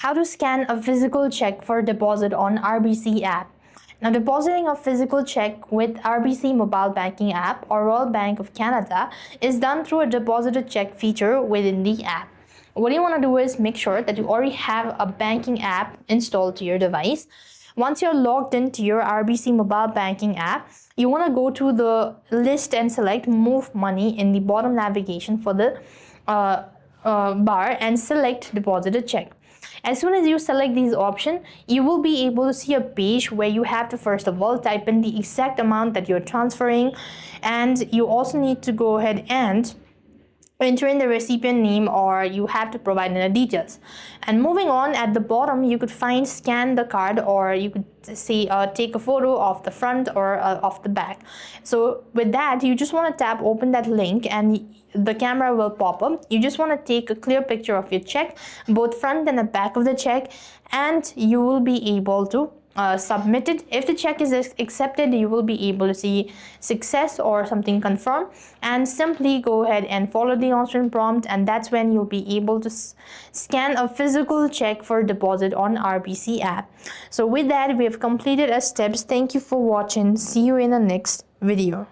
How to scan a physical check for deposit on RBC app. Now, depositing a physical check with RBC mobile banking app or Royal Bank of Canada is done through a deposited check feature within the app. What you want to do is make sure that you already have a banking app installed to your device. Once you're logged into your RBC mobile banking app, you want to go to the list and select Move Money in the bottom navigation for the bar and select Deposited Check. As soon as you select these options, you will be able to see a page where you have to first of all type in the exact amount that you're transferring, and you also need to go ahead and enter in the recipient name, or you have to provide in the details. And moving on, at the bottom you could find scan the card, or you could say take a photo of the front or of the back. So with that, you just want to tap open that link and the camera will pop up. You just want to take a clear picture of your check, both front and the back of the check, and you will be able to submit it. If the check is accepted, you will be able to see success or something confirmed, and simply go ahead and follow the answering prompt, and that's when you'll be able to scan a physical check for deposit on RBC app. So with that, we have completed our steps. Thank you for watching. See you in the next video.